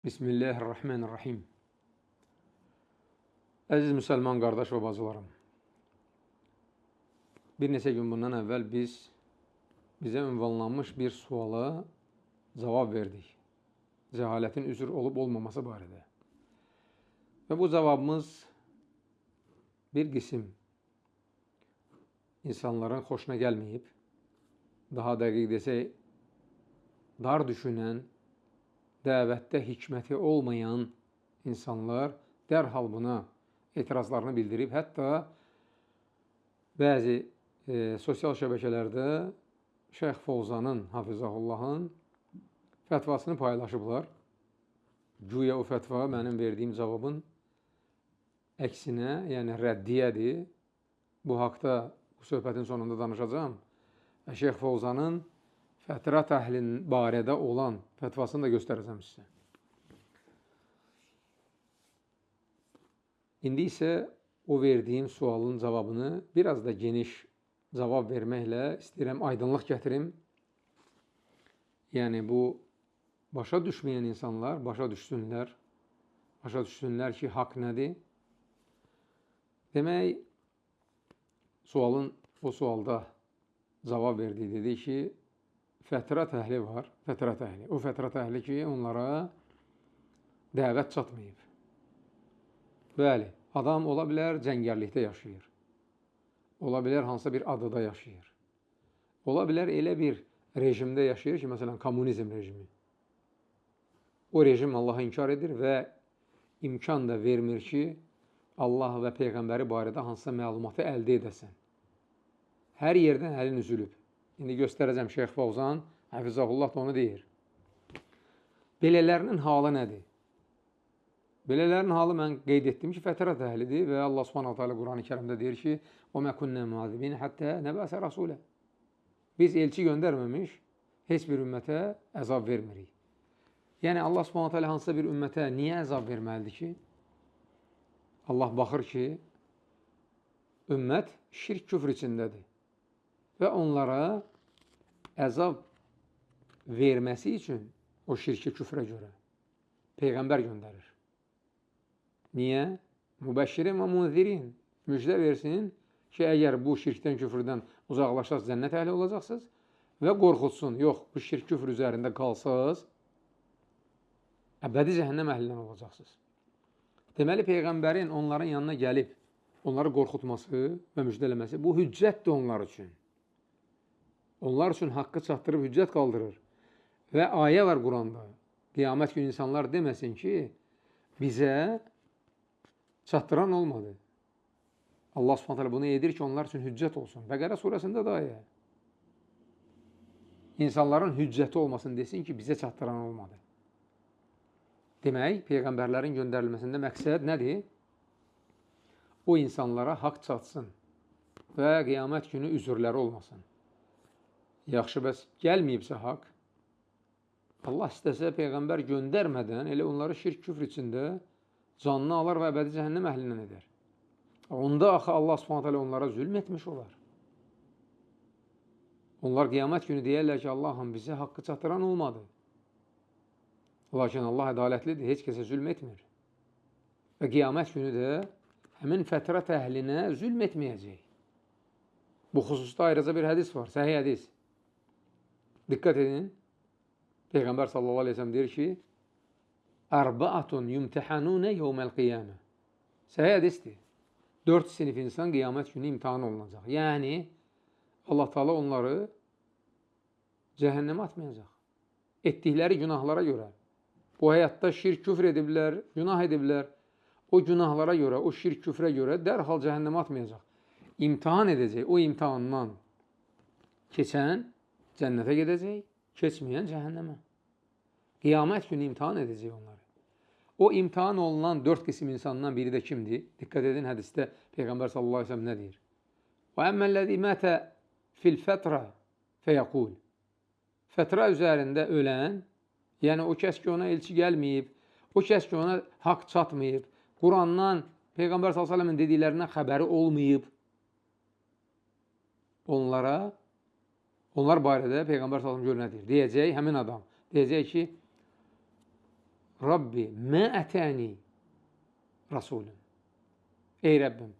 Bismillahirrahmanirrahim. Əziz müsəlman qardaş və bacılarım, bir neçə gün bundan əvvəl bizə ünvanlanmış bir suala cavab verdik. Cəhalətin üzr olub olmaması barədə. Və bu cavabımız bir qism insanların xoşuna gəlməyib. Daha dəqiq desək, dar düşünən, dəvətdə hikməti olmayan insanlar dərhal buna etirazlarını bildirib, hətta bəzi sosial şəbəkələrdə Şeyx Fovzanın, Hafizahullahın fətvasını paylaşıblar. Güya o fətva mənim verdiyim cavabın əksinə, yəni rəddiyədir. Bu haqda bu söhbətin sonunda danışacağım. Şeyx Fovzanın fətrat əhlinin barədə olan fətvasını da göstərəcəm sizə. İndi isə o verdiyim sualın cavabını biraz da geniş cavab verməklə istəyirəm aydınlıq gətirim. Yəni bu başa düşməyən insanlar başa düşsünlər ki, haqq nədir? Demək, o sualda cavab verdi, dedi ki, fətrat əhli var, fətrat əhli. O fətrat əhli ki, onlara dəvət çatmayıb. Bəli, adam ola bilər cəngəllikdə yaşayır. Ola bilər hansısa bir adada yaşayır. Ola bilər elə bir rejimdə yaşayır ki, məsələn, kommunizm rejimi. O rejim Allahı inkar edir və imkan da vermir ki, Allah və Peyğəmbəri barədə hansısa məlumatı əldə edəsən. Hər yerdən əlin üzülüb. İndi göstərəcəm, Şeyx Fovzan, Həfizəhullah da onu deyir. Belələrinin halı nədir? Belələrinin halı mən qeyd etdim ki, fətrat əhlidir və Allah Subhanahu Teala Qurani Kərimdə deyir ki, وَمَا كُنَّا مُعَذِّبِينَ حَتَّى نَبْعَثَ رَسُولًا. Biz elçi göndərməmiş heç bir ümmətə əzab vermirik. Yəni Allah Subhanahu Teala hansısa bir ümmətə niyə əzab verməlidir ki? Allah baxır ki, ümmət şirk küfr içindədir və onlara əzab verməsi üçün o şirki küfrə görə Peyğəmbər göndərir. Niyə? Mübəşşirin və munzirin. Müjdə versin ki, əgər bu şirkdən, küfrdən uzaqlaşsaz, cənnət əhli olacaqsınız və qorxutsun. Yox, bu şirk küfr üzərində qalsaz, əbədi cəhənnəm əhlindən olacaqsınız. Deməli, Peyğəmbərin onların yanına gəlib, onları qorxutması və müjdələməsi, bu hüccətdir onlar üçün. Onlar üçün haqqı çatdırıb hüccət qaldırır. Və ayə var Quranda. Qiyamət günü insanlar deməsin ki, bizə çatdıran olmadı. Allah Subhanahu bunu edir ki, onlar üçün hüccət olsun. Bəqərə surəsində də ayə. İnsanların hüccəti olmasın desin ki, bizə çatdıran olmadı. Demək, Peyğəmbərlərin göndərilməsində məqsəd nədir? O insanlara haqq çatsın və qiyamət günü üzrləri olmasın. Yaxşı, bəs gəlməyibsə haqq, Allah istəsə Peyğəmbər göndərmədən elə onları şirk küfr içində canını alar və əbədi cəhənnəm əhlindən edər. Onda axı Allah Subhanahu onlara zülm etmiş olar. Onlar qiyamət günü deyərlər ki, Allahım bizə haqqı çatdıran olmadı. Lakin Allah ədalətlidir, heç kəsə zülm etmir. Və qiyamət günü də həmin fətrat əhlinə zülm etməyəcək. Bu xüsusda ayrıca bir hədis var, səhih hədis. Diqqət edin, Peyğəmbər sallallahu aleyhi ve sellem deyir ki, Ərbəatun yumtəhanunə yevməl qiyamə. Səhih hədisdir. 4 sinif insan qiyamət günü imtihan olunacaq. Yəni, Allah Teala onları cəhənnəmə atmayacaq. Etdikləri günahlara görə. Bu həyatda şirk küfr ediblər, günah ediblər. O günahlara görə, o şirk küfrə görə dərhal cəhənnəmə atmayacaq. İmtihan edəcək, o imtihandan keçən cənnətə gedəcək, keçməyən cəhənnəmə. Qiyamət günü imtihan edəcək onları. O imtihan olunan 4 qisim insandan biri də kimdir? Diqqət edin, hədisdə Peyğəmbər sallallahu aleyhi ve sellem nə deyir? وَأَمَّا الَّذِي مَاتَ فِي الْفَتْرَةِ فَيَقُولُ. Fətra üzərində ölən, yəni o kəs ki ona elçi gəlməyib, o kəs ki ona haqq çatmayıb, Qurandan Peyğəmbər sallallahu aleyhi ve sellemin dediklərindən xəbəri olmayıb, onlar barədə Peyğəmbər sallallahu aleyhi ve sellem deyəcək, həmin adam deyəcək ki, Rabbi mə ətəni rasulun. Ey Rəbbim,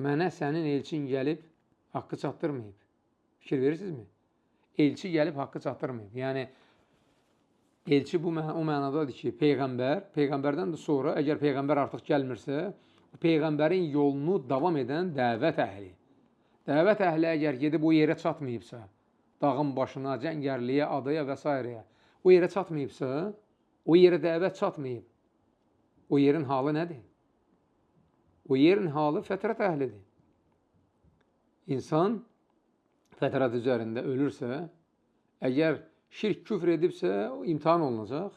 mənə sənin elçin gəlib haqqı çatdırmayıb. Fikir verirsinizmi? Elçi gəlib haqqı çatdırmayıb. Yəni elçi o mənadadır ki, peyğəmbərdən də sonra əgər peyğəmbər artıq gəlmirsə, peyğəmbərin yolunu davam edən dəvət əhli. Dəvət əhli əgər gedib o yerə çatmayıbsa, dağın başına, cəngərliyə, adaya və s. o yerə çatmayıbsa, o yerə dəvət çatmayıb. O yerin halı nədir? O yerin halı fətrət əhlidir. İnsan fətrət üzərində ölürsə, əgər şirk küfr edibsə, imtihan olunacaq.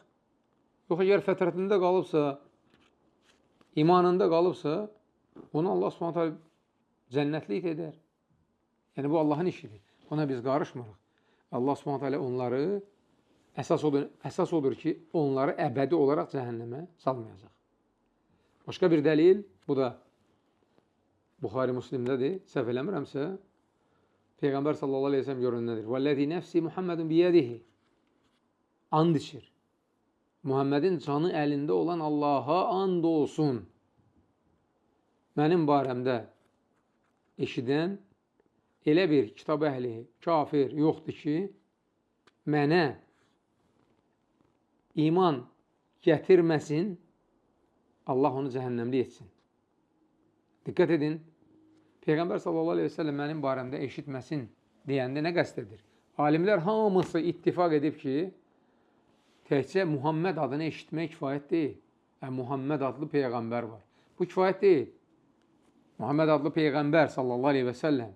Yox, əgər fətrətində qalıbsa, imanında qalıbsa, onu Allah Subhanahu cənnətlik edər. Yəni, bu Allahın işidir. Ona biz qarışmırıq. Allah Subhanahu onları, əsas odur ki, onları əbədi olaraq cəhənnəmə salmayacaq. Başqa bir dəlil, bu da Buxari Müslimdədir, səhv eləmirəmsə, Peyğəmbər sallallahu aleyhi ve sellem görünənədir. وَالَّذِي نَفْسِ مُحَمَّدٌ بِيَدِهِ And içir. Muhammedin canı əlində olan Allaha and olsun. Mənim barəmdə eşidən elə bir kitab əhli, kafir yoxdur ki, mənə iman gətirməsin, Allah onu cəhənnəmli etsin. Diqqət edin, Peyğəmbər sallallahu aleyhi ve sellem mənim barəmdə eşitməsin deyəndə nə qəsd edir? Alimlər hamısı ittifaq edib ki, təkcə Muhammed adını eşitmək kifayət deyil. Muhammed adlı Peyğəmbər var. Bu kifayət deyil. Muhammed adlı Peyğəmbər sallallahu aleyhi ve sellem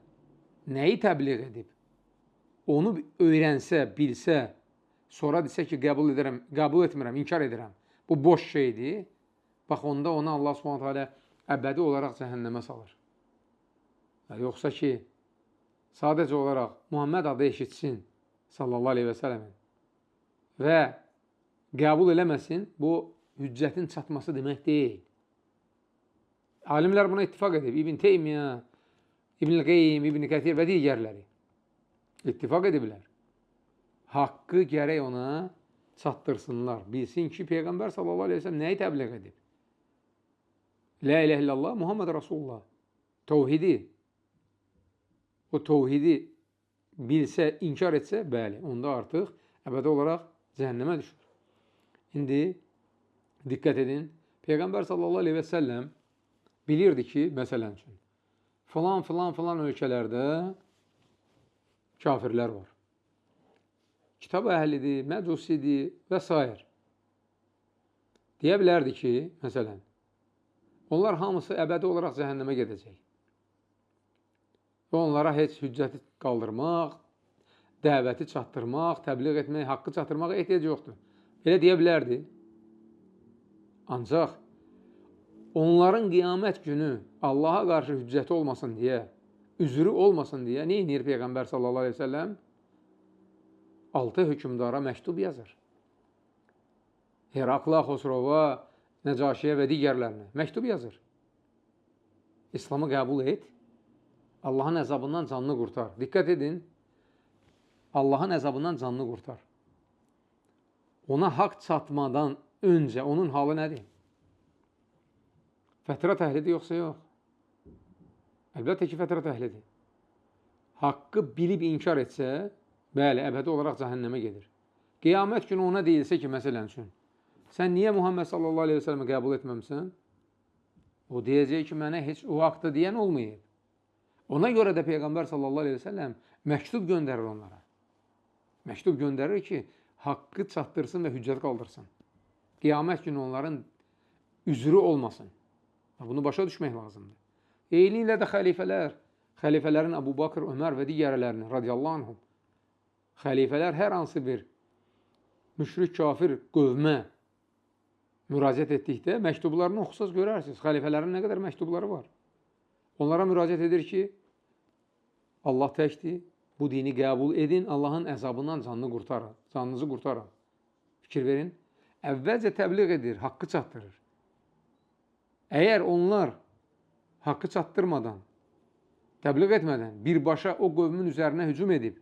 nəyi təbliğ edib? Onu öyrənsə, bilsə, sonra desə ki, qəbul etmirəm, inkar edirəm. Bu boş şeydir. Bax, onda ona Allah subhanahu teala əbədi olaraq cəhənnəmə salır. Yoxsa ki, sadəcə olaraq Muhammed adı eşitsin sallallahu aleyhi ve sellemin və qəbul eləməsin, bu hüccətin çatması demək deyil. Alimlər buna ittifaq edib. İbn Teymiyyə, İbn Qeym, İbn Kətir və digərləri ittifaq ediblər. Haqqı gərək ona çatdırsınlar. Bilsin ki, Peyğəmbər sallallahu aleyhi ve sellem nəyi təbliğ edib? La ilahe illallah, Muhammed Rasulullah. Tevhidi. O tevhidi bilsə, inkar etsə, bəli, onda artıq əbədi olaraq cəhənnəmə düşür. İndi diqqət edin, Peyğəmbər sallallahu aleyhi ve sellem bilirdi ki, məsələn üçün, filan ölkələrdə kafirlər var. Kitab əhlidir, məcusidir və s. Deyə bilərdi ki, məsələn, onlar hamısı əbədi olaraq cəhənnəmə gedəcək. Və onlara heç hüccəti qaldırmaq, dəvəti çatdırmaq, təbliğ etmək, haqqı çatdırmağa ehtiyac yoxdur. Belə deyə bilərdi. Ancaq onların qiyamət günü Allaha qarşı hüccəti olmasın deyə, üzrü olmasın deyə nə edir Peyğəmbər sallallahu aleyhi ve sellem? 6 hökümdara məktub yazır. Herakla, Xosrova, Nəcaşiyə və digərlərinə məktub yazır. İslamı qəbul et, Allahın əzabından canını qurtar. Diqqət edin, Allahın əzabından canını qurtar. Ona haqq çatmadan öncə onun halı nədir? Fətrət əhlidir yoxsa yox? Əlbəttə ki, fətrət əhlidir. Haqqı bilib inkar etsə, bəli, əbədi olaraq cəhənnəmə gedir. Qiyamət günü ona deyilsə ki, məsələn üçün, sən niyə Muhammed sallallahu aleyhi ve sellem'i qəbul etməmsən? O deyəcək ki, mənə heç o haqda deyən olmayıb. Ona görə də Peyğəmbər sallallahu aleyhi ve sellem məktub göndərir onlara. Məktub göndərir ki, haqqı çatdırsın və hüccət qaldırsın. Qiyamət günü onların üzrü olmasın. Bunu başa düşmək lazımdır. Eyni ilə də xəlifələrin Əbu Bakır, Ömər və digərlərini radiyallahu anhum, xəlifələr hər hansı bir müşrik, kafir qövmə müraciət etdikdə məktublarını oxusaz görərsiniz. Xəlifələrin nə qədər məktubları var. Onlara müraciət edir ki, Allah təkdir, bu dini qəbul edin, Allahın əzabından canınızı qurtarın. Fikir verin. Əvvəlcə təbliğ edir, haqqı çatdırır. Əgər onlar haqqı çatdırmadan, təbliğ etmədən birbaşa o qövmün üzərinə hücum edib,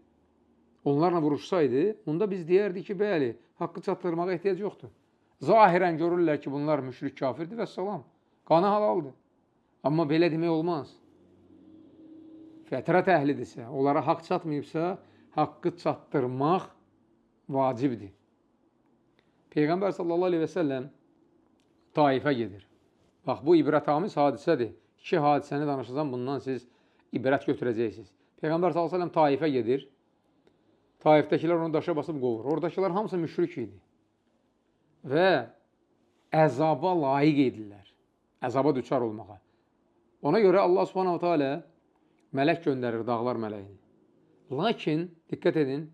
onlarla vuruşsaydı, onda biz deyərdik ki, bəli, haqqı çatdırmağa ehtiyac yoxdur. Zahirən görürlər ki, bunlar müşrik kafirdir və salam. Qanı halaldır. Amma belə demək olmaz. Fətrət əhlidirsə, onlara haqq çatmayıbsa, haqqı çatdırmaq vacibdir. Peyğəmbər sallallahu aleyhi və səlləm Taifə gedir. Bax, bu ibrətamiz hadisədir. İki hadisəni danışacağım, bundan siz ibrət götürəcəksiniz. Peyğəmbər sallallahu aleyhi və səlləm Taifə gedir. Taifdəkilər onu daşa basıb qovur. Oradakılar hamısı müşrik idi. Və əzaba layiq edirlər. Əzaba düçar olmağa. Ona görə Allah subhanahu teala mələk göndərir, dağlar mələyini. Lakin, diqqət edin,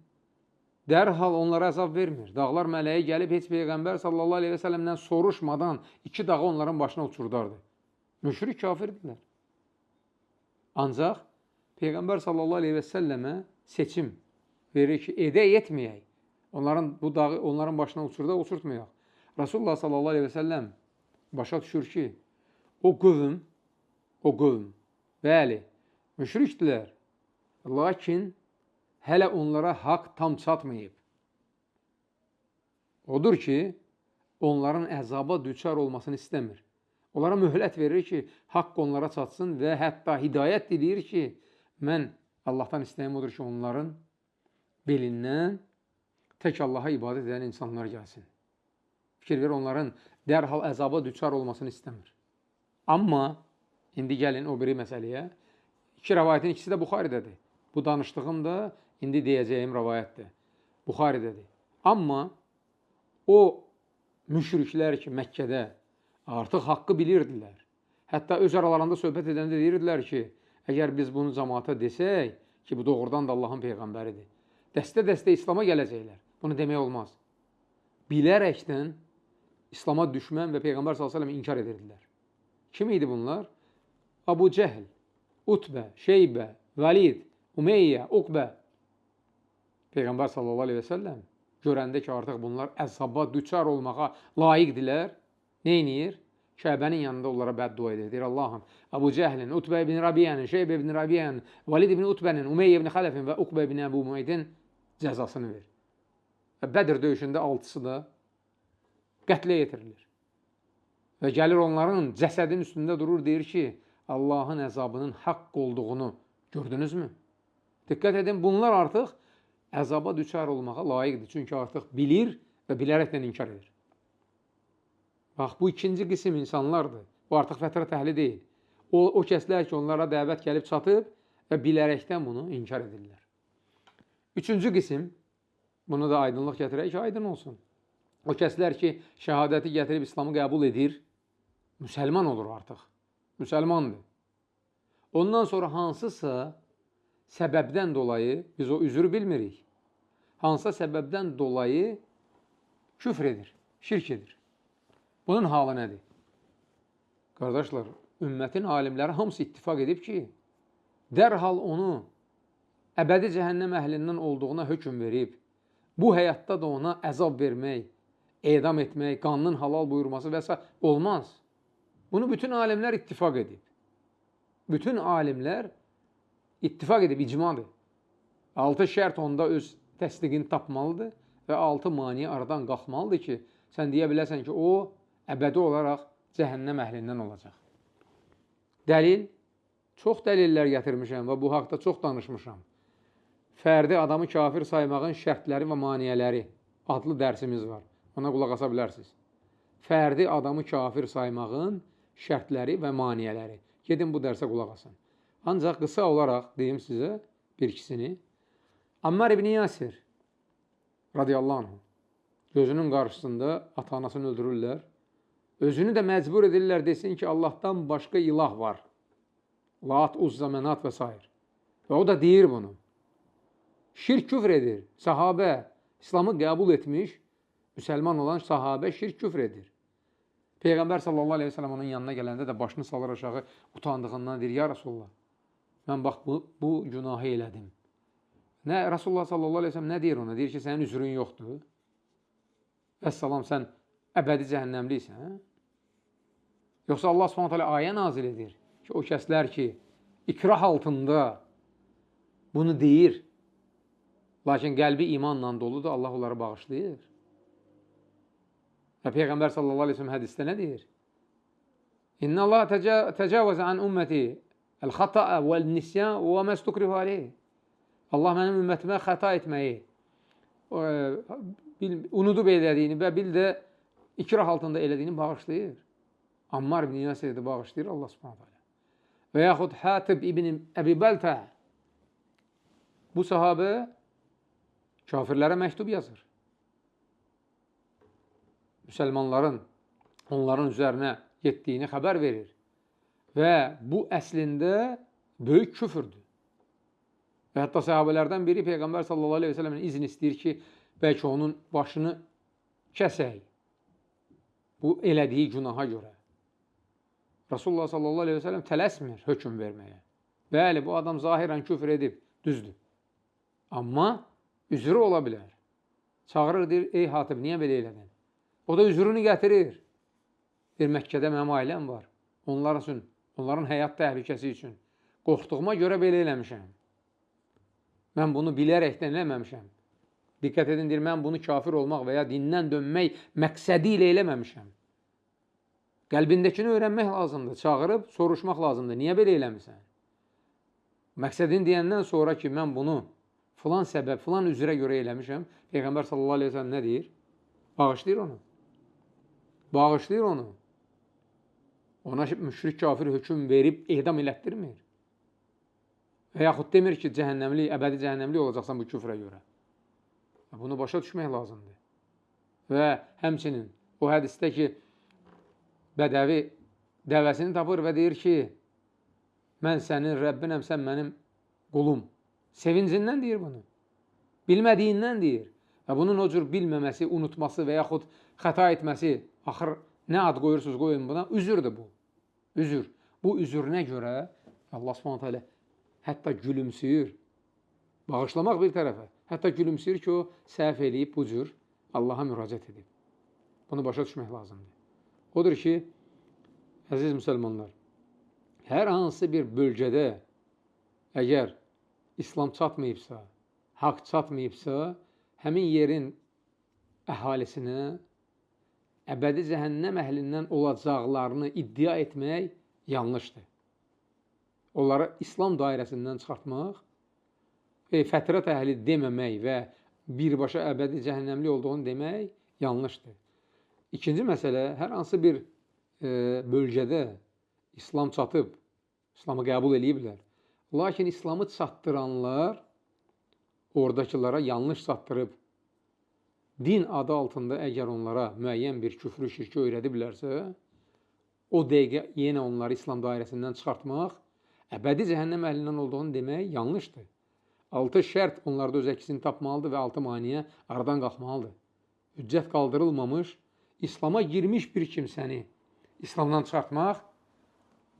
dərhal onlara əzab vermir. Dağlar mələyi gəlib heç Peyğəmbər sallallahu aleyhi və səlləmdən soruşmadan iki dağı onların başına uçurdardı. Müşrik kafirdirlər. Ancaq Peyğəmbər sallallahu aleyhi və səlləmə seçim verir ki, edək etməyək. Bu dağı onların başına uçurtmayaq. Rasulullah sallallahu aleyhi və səlləm başa düşür ki, o qövm, bəli, müşrikdirlər. Lakin hələ onlara haqq tam çatmayıb. Odur ki, onların əzaba düçar olmasını istəmir. Onlara möhlət verir ki, haqq onlara çatsın və hətta hidayət diləyir ki, mən Allahdan istəyim odur ki, onların belindən tək Allaha ibadət edən insanlar gəlsin. Fikir verir, onların dərhal əzaba düçar olmasını istəmir. Amma, indi gəlin o biri məsələyə. İki rəvayətin ikisi də Buxaridədir. Bu danışdığım da indi deyəcəyim rəvayətdir. Buxaridədir. Amma o müşriklər ki, Məkkədə artıq haqqı bilirdilər. Hətta öz aralarında söhbət edəndə deyirdilər ki, əgər biz bunu cəmaata desək ki, bu doğrudan da Allahın Peyğəmbəridir. Dəstə-dəstə İslama gələcəklər. Bunu demək olmaz. Bilərəkdən İslama düşmən və Peyğəmbər s.ə.v inkar edirdilər. Kim idi bunlar? Abu Cəhl, Utbə, Şeybə, Vəlid, Umeyyə, Uqbə. Peyğəmbər s.ə.v görəndə ki, artıq bunlar əzaba düçar olmağa layiqdilər, nə edir? Kəbənin yanında onlara bəddua edir. Deyir, Allahım, Abu Cəhlin, Utbə ibn Rabiyənin, Şeybə ibn Rabiyənin, Vəlid ibn Utbənin, Umeyyə ibn Xələfin və Uqbə ibn Əbu Muaydin cəzasını ver. Və Bədir döyüşündə 6-sı da qətlə yetirilir. Və gəlir onların cəsədin üstündə durur, deyir ki, Allahın əzabının haqq olduğunu gördünüzmü? Diqqət edin, bunlar artıq əzaba düçar olmağa layiqdir. Çünki artıq bilir və bilərəkdən inkar edir. Bax, bu ikinci qism insanlardır. Bu artıq fətrət əhli deyil. O kəslər ki, onlara dəvət gəlib çatıb və bilərəkdən bunu inkar edirlər. Üçüncü qism, bunu da aydınlıq gətirək ki, aydın olsun. O kəslər ki, şəhadəti gətirib İslamı qəbul edir, müsəlman olur artıq. Müsəlmandır. Ondan sonra hansısa səbəbdən dolayı, biz o üzrü bilmirik, hansısa səbəbdən dolayı küfr edir, şirk edir. Bunun halı nədir? Qardaşlar, ümmətin alimləri hamısı ittifaq edib ki, dərhal onu əbədi cəhənnəm əhlindən olduğuna hökm verib, bu həyatda da ona əzab vermək, edam etmək, qanının halal buyurması və s. olmaz. Bunu bütün alimlər ittifaq edib. Bütün alimlər ittifaq edib, icmadır. 6 şərt onda öz təsdiqini tapmalıdır və 6 maniyə aradan qalxmalıdır ki, sən deyə biləsən ki, o əbədi olaraq cəhənnəm əhlindən olacaq. Dəlil, çox dəlillər gətirmişəm və bu haqda çox danışmışam. Fərdi adamı kafir saymağın şərtləri və maniyələri adlı dərsimiz var. Ona qulaq asa bilərsiniz. Fərdi adamı kafir saymağın şərtləri və maniyələri. Gedin bu dərsə qulaq asın. Ancaq qısa olaraq deyim sizə bir ikisini. Ammar ibn Yasir radiyallahu anh gözünün qarşısında ata-anasını öldürürlər. Özünü də məcbur edirlər desin ki, Allahdan başqa ilah var. Lat, Uzza, Mənat və s. Və o da deyir bunu. Şirk küfr edir. Sahabə İslamı qəbul etmiş, müsəlman olan sahabə şirk küfr edir. Peyğəmbər sallallahu aleyhi ve sellem onun yanına gələndə də başını salır aşağı utandığından deyir, ya Rasulullah, mən bax bu günahı elədim. Rasulullah sallallahu aleyhi ve sellem nə deyir ona? Deyir ki, sənin üzrün yoxdur. Vəssalam, sən əbədi cəhənnəmliysən. Yoxsa Allah subhanahu teala ayə nazil edir ki, o kəslər ki, ikrah altında bunu deyir, lakin qəlbi imanla doludur, Allah onları bağışlayır. Və Peyğəmbər sallallahu aleyhi ve sellem hədisdə nə deyir? İnna Allah təcavəzə an ümməti el-xata'a vəl-nisyan və məstukrihu aleyh. Allah mənim ümmətimə xəta etməyi, unudub elədiyini və bil də ikrah altında elədiyini bağışlayır. Ammar ibn Yasir'i bağışlayır Allah subhanahu teala. Və yaxud Hatib ibn Əbi Bəltə, bu sahabə kafirlərə məktub yazır. Müsəlmanların onların üzərinə getdiyini xəbər verir. Və bu əslində böyük küfürdür. Və hətta sahabələrdən biri Peyğəmbər sallallahu aleyhi ve sellemin izin istəyir ki, bəlkə onun başını kəsək. Bu elədiyi günaha görə. Rasulullah sallallahu aleyhi ve sellem tələsmir hökm verməyə. Bəli, bu adam zahirən küfr edib, düzdür. Amma üzrü ola bilər. Çağırır, deyir, ey Hatib, niyə belə elədin? O da üzrünü gətirir. Bir Məkkədə mənim ailəm var. Onlar üçün, onların həyat təhlükəsi üçün qorxduğuma görə belə eləmişəm. Mən bunu bilərəkdən eləməmişəm. Diqqət edin, deyir, mən bunu kafir olmaq və ya dindən dönmək məqsədi ilə eləməmişəm. Qəlbindəkini öyrənmək lazımdır, çağırıb soruşmaq lazımdır. Niyə belə eləmirsən? Məqsədini deyəndən sonra ki, mən bunu filan səbəb, filan üzrə görə eləmişəm, Peyğəmbər sallallahu aleyhi ve sellem nə deyir? Bağışlayır onu. Bağışlayır onu. Ona müşrik kafir hökm verib edam elətdirmir. Və yaxud demir ki, cəhənnəmli, əbədi cəhənnəmli olacaqsan bu küfrə görə. Bunu başa düşmək lazımdır. Və həmçinin o hədisdə ki, bədəvi dəvəsini tapır və deyir ki, mən sənin Rəbbinəm, sən mənim qulum. Sevincindən deyir bunu. Bilmədiyindən deyir. Və bunun o cür bilməməsi, unutması və yaxud xəta etməsi, axır nə ad qoyursunuz qoyun buna, üzürdür bu. Üzür. Bu üzürünə görə Allah subhanahu teala hətta gülümsüyür. Bağışlamaq bir tərəfə. Hətta gülümsüyür ki, o səhv eləyib bu cür Allaha müraciət edib. Bunu başa düşmək lazımdır. Odur ki, əziz müsəlmanlar, hər hansı bir bölgədə əgər İslam çatmayıbsa, haqq çatmayıbsa, həmin yerin əhalisinə əbədi cəhənnəm əhlindən olacaqlarını iddia etmək yanlışdır. Onları İslam dairəsindən çıxartmaq, fətrət əhli deməmək və birbaşa əbədi cəhənnəmli olduğunu demək yanlışdır. İkinci məsələ, hər hansı bir bölgədə İslam çatıb, İslamı qəbul ediblər. Lakin İslamı çatdıranlar oradakılara yanlış çatdırıb, din adı altında əgər onlara müəyyən bir küfrü, şirki öyrədiblərsə, o dəqiqə yenə onları İslam dairəsindən çıxartmaq, əbədi cəhənnəm əhlindən olduğunu demək yanlışdır. 6 şərt onlarda öz əksini tapmalıdır və 6 maniyə aradan qalxmalıdır. Hüccət qaldırılmamış, İslama girmiş bir kimsəni İslamdan çıxartmaq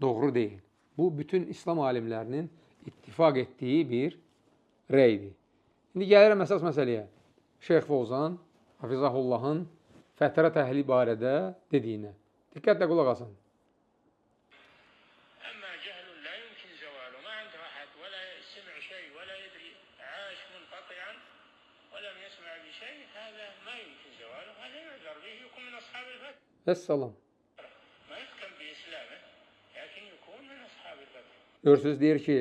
doğru deyil. Bu, bütün İslam alimlərinin ittifaq etdiyi bir rəydir. İndi gəlirəm əsas məsələyə. Şeyx Fovzan, Hafizahullahın fətrət əhli barədə dediyinə. Diqqətlə qulaq asın. Vəssalam. Görürsünüz, deyir ki,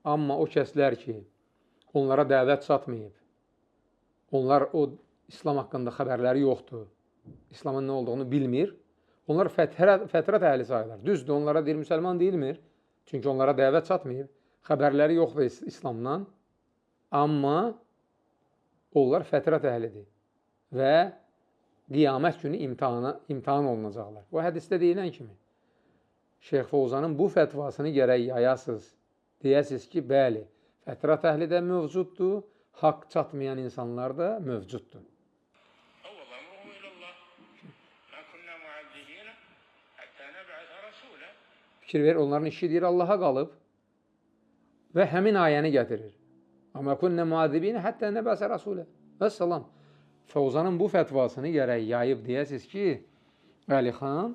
amma o kəslər ki, onlara dəvət çatmayıb, onlar o İslam haqqında xəbərləri yoxdur, İslamın nə olduğunu bilmir, onlar fətrət əhli sayılır. Düzdür, onlara deyir, müsəlman deyilmir, çünki onlara dəvət çatmayıb, xəbərləri yoxdur İslamdan, amma onlar fətrət əhlidir və qiyamət günü imtihan olunacaqlar. Bu hədisdə deyilən kimi. Şeyx Fovzanın bu fətvasını gərək yayasız. Deyəsiz ki, bəli, fətrət əhli də mövcuddur, haqq çatmayan insanlar da mövcuddur. Fikir ver, onların işi deyir, Allaha qalıb və həmin ayəni gətirir. Amma kunnə muazibinə həttə nəbəsə rasulə. Vəssalam. Fovzanın bu fətvasını gərək yayıb deyəsiz ki, Əli xan,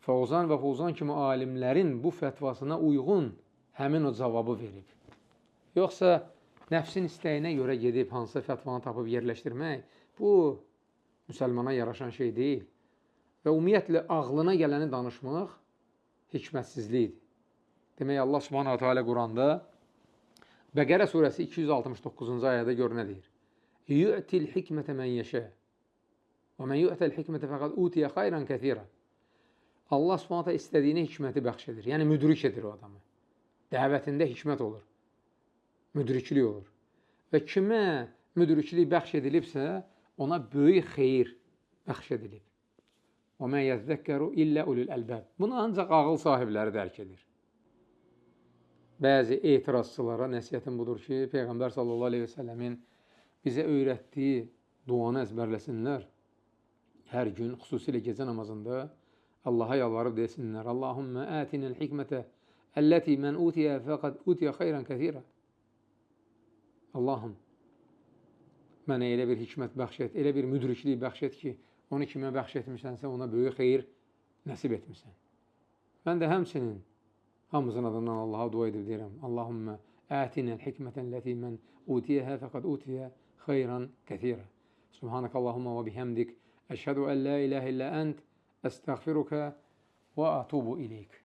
Fovzan və Fovzan kimi alimlərin bu fətvasına uyğun həmin o cavabı verib. Yoxsa nəfsin istəyinə görə gedib hansısa fətvanı tapıb yerləşdirmək, bu müsəlmana yaraşan şey deyil. və ümumiyyətlə ağlına gələni danışmaq hikmətsizlikdir. Demək, Allah Subhanahu Teala Quranda Bəqərə surəsi 269-cu ayədə gör nə deyir? Yu'til hikmətə mən yeşə və mən yu'təl hikmətə fəqəd utiyə xayran kəthirə. Allah Subhanahu Teala istədiyinə hikməti bəxş edir. Yəni müdrik edir o adamı. Dəvətində hikmət olur. Müdriklik olur. Və kimə müdriklik bəxş edilibsə, ona böyük xeyir bəxş edilib. Və mən yəzzəkkəru illə ulul əlbəb. Bunu ancaq ağıl sahibləri dərk edir. Bəzi etirazçılara nəsiyyətim budur ki, Peyğəmbər sallallahu aleyhi və səlləmin bizə öyrətdiyi duanı əzbərləsinlər. Hər gün, xüsusilə gecə namazında Allaha yalvarıb desinlər. Allahümmə ətinəl hikmətə əlləti mən utiyə fəqəd utiyə xeyran kəthirə. Allahım, mənə elə bir hikmət bəxş et, elə bir müdriklik bəxş et ki, onu kimə bəxş etmişsənsə, ona böyük xeyir nəsib etmişsən. Mən də həmçinin hamımızın adından Allaha dua edib deyirəm. Allahümmə ətinəl hikmətən ləti mən utiyəhə fəqəd utiyə xeyran kəthirə. Subhanək Allahümə və bihəmdik. Əşhədu ən la iləhə illə ənt əstəğfiruka və atubu ileyk.